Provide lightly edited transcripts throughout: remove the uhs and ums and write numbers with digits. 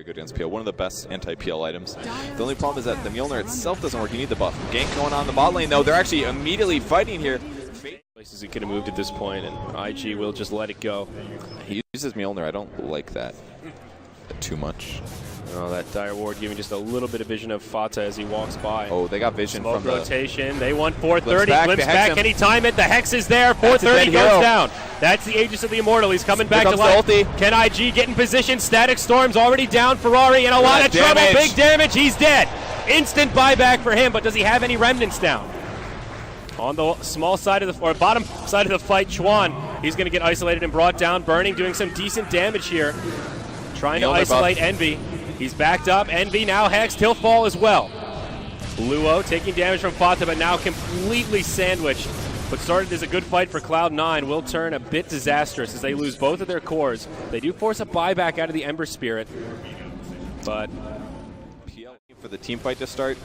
good against PL. One of the best anti-PL items. The only problem is that the Mjolnir itself doesn't work. You need the buff. Gank going on the bot lane, though. They're actually immediately fighting here. Places he could have moved at this point, and IG will just let it go. He uses Mjolnir. I don't like that too much. Oh, that Dire Ward giving just a little bit of vision of Fata as he walks by. Oh, they got vision Smoke from the rotation. They want 430. Glimpse back. back. Can he time it? The Hex is there. 430 goes down. That's the Aegis of the Immortal. He's coming back to life. Can IG get in position? Static Storm's already down. Ferrari in a lot of trouble. Big damage. He's dead. Instant buyback for him, but does he have any remnants down? On the small side of the, or bottom side of the fight, ChuaN, he's going to get isolated and brought down. Burning, doing some decent damage here. Trying to isolate Envy. He's backed up. Envy now hexed. He'll fall as well. Luo taking damage from Fata, but now completely sandwiched. What started as a good fight for Cloud9 will turn a bit disastrous as they lose both of their cores. They do force a buyback out of the Ember Spirit, but for the team fight to start.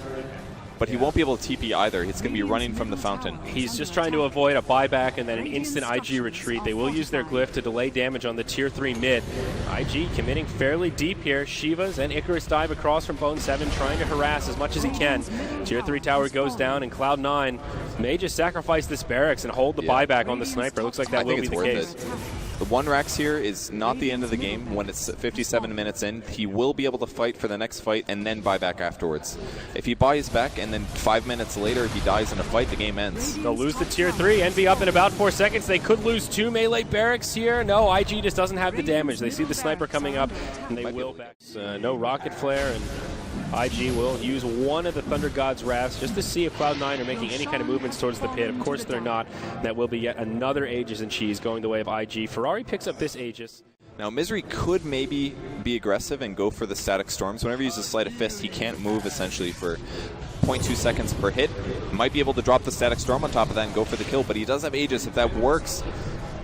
But he won't be able to TP either. It's going to be running from the fountain. He's just trying to avoid a buyback and then an instant IG retreat. They will use their glyph to delay damage on the tier 3 mid. IG committing fairly deep here. Shivas and Icarus dive across from Bone 7, trying to harass as much as he can. Tier 3 tower goes down, and Cloud9 may just sacrifice this barracks and hold the buyback on the sniper. Looks like that will be the case. The 1 Rax here is not the end of the game. When it's 57 minutes in, he will be able to fight for the next fight and then buy back afterwards. If he buys back and then 5 minutes later he dies in a fight, the game ends. They'll lose the tier 3. Envy up in about 4 seconds. They could lose 2 melee barracks here. No, IG just doesn't have the damage. They see the sniper coming up, and they will back. No rocket flare, and IG will use one of the Thunder God's Wraths just to see if Cloud9 are making any kind of movements towards the pit. Of course they're not. That will be yet another Aegis and Cheese going the way of IG. Ferrari picks up this Aegis. Now Misery could maybe be aggressive and go for the Static Storms. Whenever he uses Sleight of Fist, he can't move essentially for 0.2 seconds per hit. Might be able to drop the Static Storm on top of that and go for the kill, but he does have Aegis. If that works,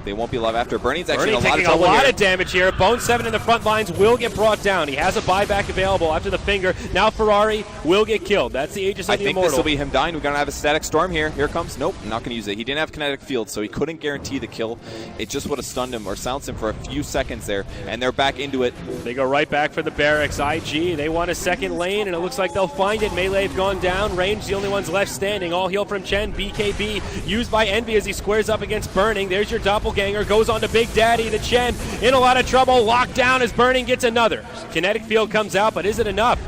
they won't be alive after. Burning's actually in a lot of trouble taking a lot of damage here. Bone 7 in the front lines will get brought down. He has a buyback available after the finger. Now Ferrari will get killed. That's the Aegis of the Immortal. I think this will be him dying. We're going to have a Static Storm here. Here it comes. Nope, not going to use it. He didn't have Kinetic Field, so he couldn't guarantee the kill. It just would have stunned him or silenced him for a few seconds there, and they're back into it. They go right back for the barracks. IG, they want a second lane, and it looks like they'll find it. Melee have gone down. Range, the only ones left standing. All heal from Chen. BKB used by Envy as he squares up against Burning. There's your doppelganger. Goes on to Big Daddy. The Chen in a lot of trouble. Locked down as Burning gets another. Kinetic Field comes out, but is it enough?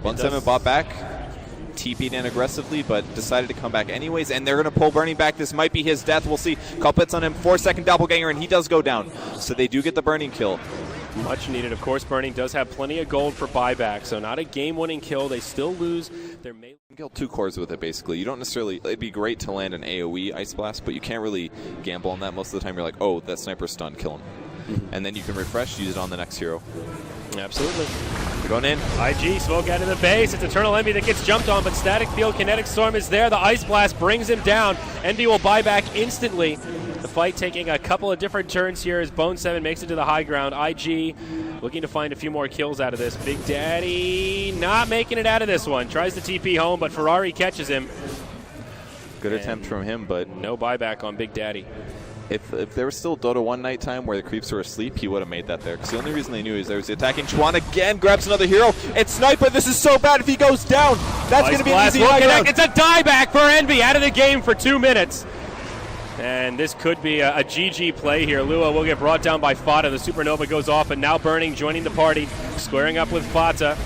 1-7 bought back. TP'd in aggressively, but decided to come back anyways, and they're going to pull Burning back. This might be his death. We'll see. Couple hits on him. 4-second doppelganger, and he does go down. So they do get the Burning kill. Much needed. Of course, Burning does have plenty of gold for buyback, so not a game-winning kill. They still lose their melee. You can kill 2 cores with it, basically. You don't necessarily... It'd be great to land an AoE Ice Blast, but you can't really gamble on that. Most of the time, you're like, oh, that sniper's stunned, kill him. And then you can refresh, use it on the next hero. Absolutely. They're going in. IG, smoke out of the base. It's Eternal Envy that gets jumped on, but Static Field, Kinetic Storm is there. The Ice Blast brings him down. Envy will buy back instantly. The fight taking a couple of different turns here as Bone 7 makes it to the high ground. IG looking to find a few more kills out of this. Big Daddy not making it out of this one. Tries to TP home, but Ferrari catches him. Good attempt from him, but no buyback on Big Daddy. If there was still Dota 1 nighttime where the creeps were asleep, he would have made that there. Because the only reason they knew is there was attacking. ChuaN again grabs another hero. It's Sniper. This is so bad. If he goes down, that's going to be an easy high ground. It's a dieback for Envy, out of the game for 2 minutes. And this could be a GG play here. Luo will get brought down by Fata. The Supernova goes off, and now Burning joining the party, squaring up with Fata.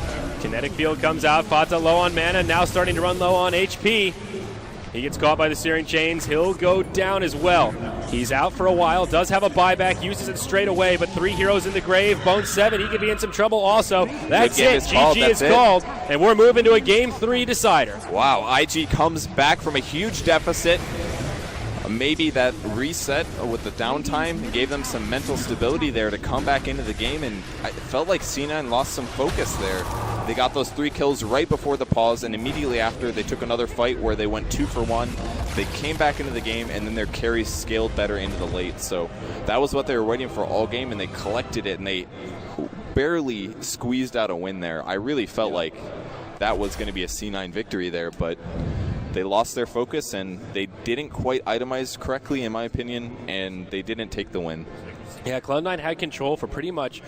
Kinetic Field comes out. Fata low on mana, now starting to run low on HP. He gets caught by the Searing Chains. He'll go down as well. He's out for a while, does have a buyback, uses it straight away, but 3 heroes in the grave. Bone 7, he could be in some trouble also. That's it. GG is called, and we're moving to a Game 3 decider. Wow, IG comes back from a huge deficit. Maybe that reset with the downtime gave them some mental stability there to come back into the game, and it felt like C9 lost some focus there. They got those 3 kills right before the pause, and immediately after they took another fight where they went 2 for 1. They came back into the game, and then their carries scaled better into the late. So that was what they were waiting for all game, and they collected it, and they barely squeezed out a win there. I really felt like that was going to be a C9 victory there, but they lost their focus, and they didn't quite itemize correctly, in my opinion, and they didn't take the win. Yeah, Cloud9 had control for pretty much